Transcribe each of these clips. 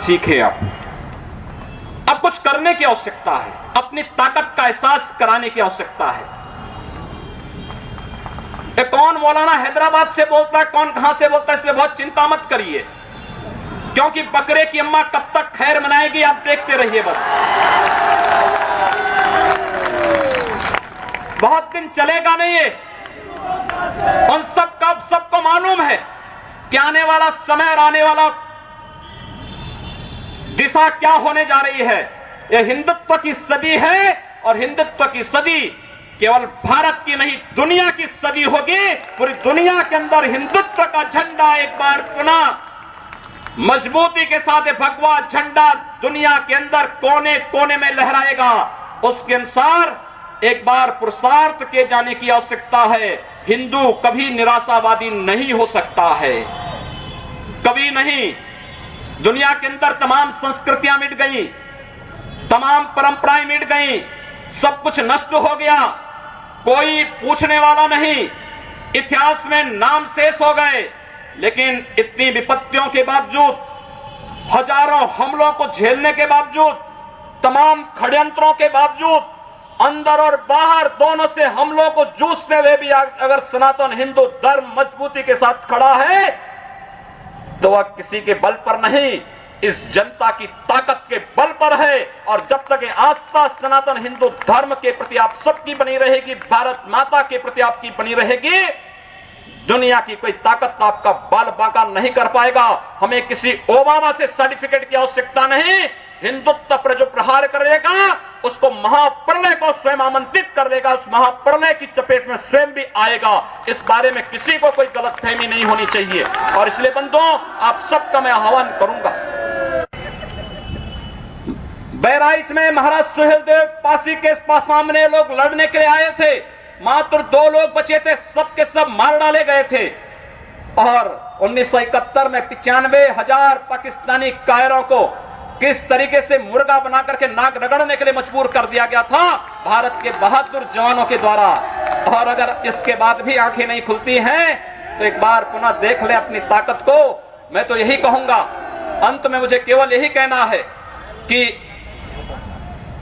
सीखे। अब कुछ करने की आवश्यकता है, अपनी ताकत का एहसास कराने की आवश्यकता है। कौन मौलाना हैदराबाद से बोलता है, कौन कहां से बोलता है, इसलिए बहुत चिंता मत करिए, क्योंकि बकरे की अम्मा कब तक खैर मनाएगी आप देखते रहिए। बस बहुत दिन चलेगा नहीं ये। उन सबको मालूम है कि आने वाला समय और आने वाला दिशा क्या होने जा रही है। यह हिंदुत्व की सदी है और हिंदुत्व की सदी केवल भारत की नहीं दुनिया की सदी होगी। पूरी दुनिया के अंदर हिंदुत्व का झंडा एक बार पुनः मजबूती के साथ भगवा झंडा दुनिया के अंदर कोने कोने में लहराएगा। उसके अनुसार एक बार पुरुषार्थ किए जाने की आवश्यकता है। हिंदू कभी निराशावादी नहीं हो सकता है, कभी नहीं। दुनिया के अंदर तमाम संस्कृतियां मिट गई, तमाम परंपराएं मिट गई, सब कुछ नष्ट हो गया, कोई पूछने वाला नहीं, इतिहास में नाम शेष हो गए। लेकिन इतनी विपत्तियों के बावजूद, हजारों हमलों को झेलने के बावजूद, तमाम षड्यंत्रों के बावजूद, अंदर और बाहर दोनों से हमलों को जूझते हुए भी अगर सनातन हिंदू धर्म मजबूती के साथ खड़ा है तो वह किसी के बल पर नहीं, इस जनता की ताकत के बल पर है। और जब तक ये आस्था सनातन हिंदू धर्म के प्रति आप सबकी बनी रहेगी, भारत माता के प्रति आपकी बनी रहेगी, दुनिया की कोई ताकत आपका बाल बांका नहीं कर पाएगा। हमें किसी ओबामा से सर्टिफिकेट की आवश्यकता नहीं। हिंदुत्व पर जो प्रहार करेगा उसको महाप्रलय को स्वयं आमंत्रित कर देगा, उस महाप्रलय की चपेट में स्वयं भी आएगा। इस बारे में किसी को कोई गलतफहमी नहीं होनी चाहिए। और इसलिए बंधुओं, आप सबका मैं आह्वान करूंगा। बहराइच में महाराज सुहेलदेव पासी के सामने लोग लड़ने के लिए आए थे, मात्र 2 लोग बचे थे, सब के सब मार डाले गए थे। और 1971 में 95,000 पाकिस्तानी कायरों को किस तरीके से मुर्गा बना करके नाक रगड़ने के लिए मजबूर कर दिया गया था भारत के बहादुर जवानों के द्वारा। और अगर इसके बाद भी आंखें नहीं खुलती हैं तो एक बार पुनः देख ले अपनी ताकत को। मैं तो यही कहूंगा, अंत में मुझे केवल यही कहना है कि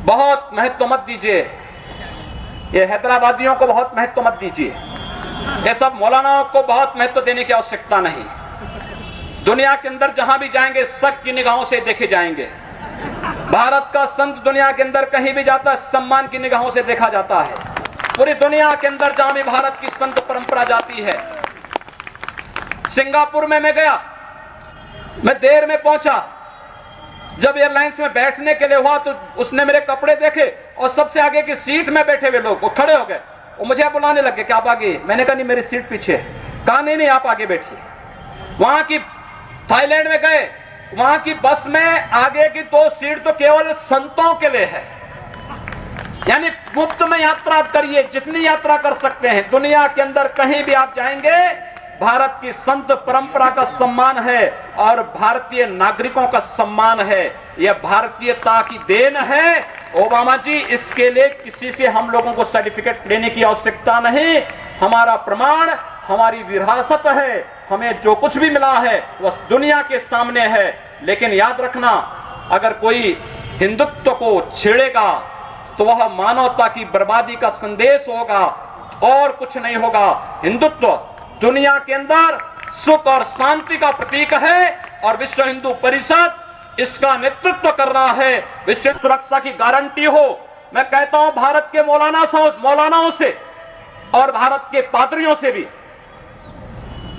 बहुत महत्व मत दीजिए, ये हैदराबादियों को बहुत महत्व मत दीजिए, ये सब मौलानाओं को बहुत महत्व देने की आवश्यकता नहीं। दुनिया के अंदर जहां भी जाएंगे शक की निगाहों से देखे जाएंगे। भारत का संत दुनिया के अंदर कहीं भी जाता है सम्मान की निगाहों से देखा जाता है। पूरी दुनिया के अंदर जहां भी भारत की संत परंपरा जाती है। सिंगापुर में मैं गया, मैं देर में पहुंचा, जब एयरलाइंस में बैठने के लिए हुआ तो उसने मेरे कपड़े देखे और सबसे आगे की सीट में बैठे हुए लोग वो खड़े हो गए, वो मुझे बुलाने लगे कि आप आगे। मैंने कहा नहीं, मेरी सीट पीछे। कहा नहीं आप आगे बैठिए। वहां की थाईलैंड में गए, वहां की बस में आगे की 2 सीट तो केवल संतों के लिए है, यानी मुफ्त में यात्रा करिए, जितनी यात्रा कर सकते हैं। दुनिया के अंदर कहीं भी आप जाएंगे, भारत की संत परंपरा का सम्मान है और भारतीय नागरिकों का सम्मान है। यह भारतीयता की देन है। ओबामा जी, इसके लिए किसी से हम लोगों को सर्टिफिकेट लेने की आवश्यकता नहीं। हमारा प्रमाण हमारी विरासत है, हमें जो कुछ भी मिला है वह दुनिया के सामने है। लेकिन याद रखना, अगर कोई हिंदुत्व को छेड़ेगा तो वह मानवता की बर्बादी का संदेश होगा और कुछ नहीं होगा। हिंदुत्व दुनिया के अंदर सुख और शांति का प्रतीक है और विश्व हिंदू परिषद इसका नेतृत्व कर रहा है। विश्व सुरक्षा की गारंटी हो। मैं कहता हूं भारत के मौलानाओं से और भारत के पादरियों से भी,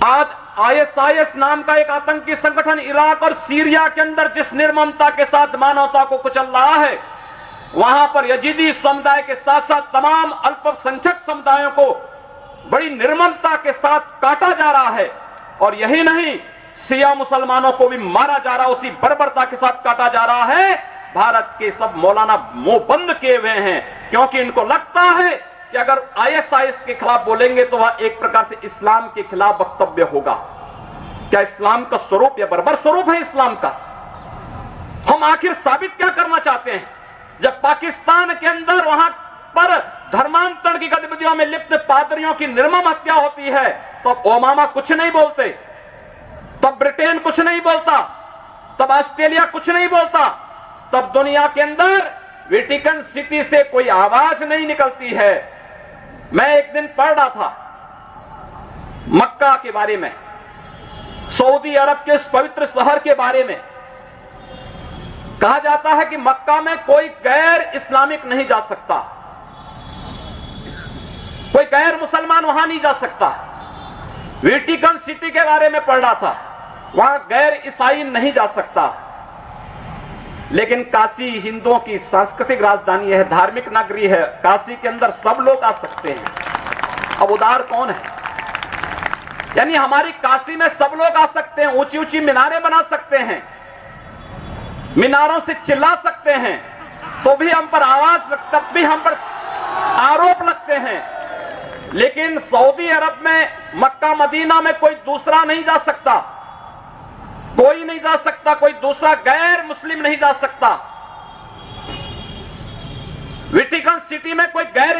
आज ISIS नाम का एक आतंकी संगठन इराक और सीरिया के अंदर जिस निर्ममता के साथ मानवता को कुचल रहा है, वहां पर यजीदी समुदाय के साथ साथ तमाम अल्पसंख्यक समुदायों को बड़ी निर्ममता के साथ काटा जा रहा है। और यही नहीं, शिया मुसलमानों को भी मारा जा रहा है, उसी बर्बरता के साथ काटा जा रहा है। भारत के सब मौलाना मुंह बंद किए हुए हैं, क्योंकि इनको लगता है कि अगर ISIS के खिलाफ बोलेंगे तो वह एक प्रकार से इस्लाम के खिलाफ वक्तव्य होगा। क्या इस्लाम का स्वरूप या बर्बर स्वरूप है इस्लाम का? हम आखिर साबित क्या करना चाहते हैं? जब पाकिस्तान के अंदर वहां पर धर्मांतरण की गतिविधियों में लिप्त पादरियों की निर्मम हत्या होती है तो ओबामा कुछ नहीं बोलते, तब ब्रिटेन कुछ नहीं बोलता, तब ऑस्ट्रेलिया कुछ नहीं बोलता, तब दुनिया के अंदर वेटिकन सिटी से कोई आवाज नहीं निकलती है। मैं एक दिन पढ़ रहा था मक्का के बारे में, सऊदी अरब के इस पवित्र शहर के बारे में। कहा जाता है कि मक्का में कोई गैर इस्लामिक नहीं जा सकता, कोई गैर मुसलमान वहां नहीं जा सकता। वेटिकन सिटी के बारे में पढ़ रहा था, वहां गैर ईसाई नहीं जा सकता। लेकिन काशी हिंदुओं की सांस्कृतिक राजधानी है, धार्मिक नगरी है, काशी के अंदर सब लोग आ सकते हैं। अब उदार कौन है? यानी हमारी काशी में सब लोग आ सकते हैं, ऊंची ऊंची मीनारें बना सकते हैं, मीनारों से चिल्ला सकते हैं, तो भी हम पर आवाज, तब भी हम पर आरोप लगते हैं। लेकिन सऊदी अरब में, मक्का मदीना में कोई दूसरा नहीं जा सकता, कोई नहीं जा सकता, कोई दूसरा गैर मुस्लिम नहीं जा सकता। वेटिकन सिटी में कोई गैर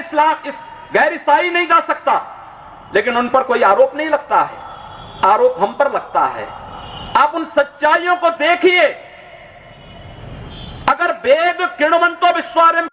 ईसाई नहीं जा सकता, लेकिन उन पर कोई आरोप नहीं लगता है, आरोप हम पर लगता है। आप उन सच्चाइयों को देखिए। अगर वेद किण्वन्तो विश्वारं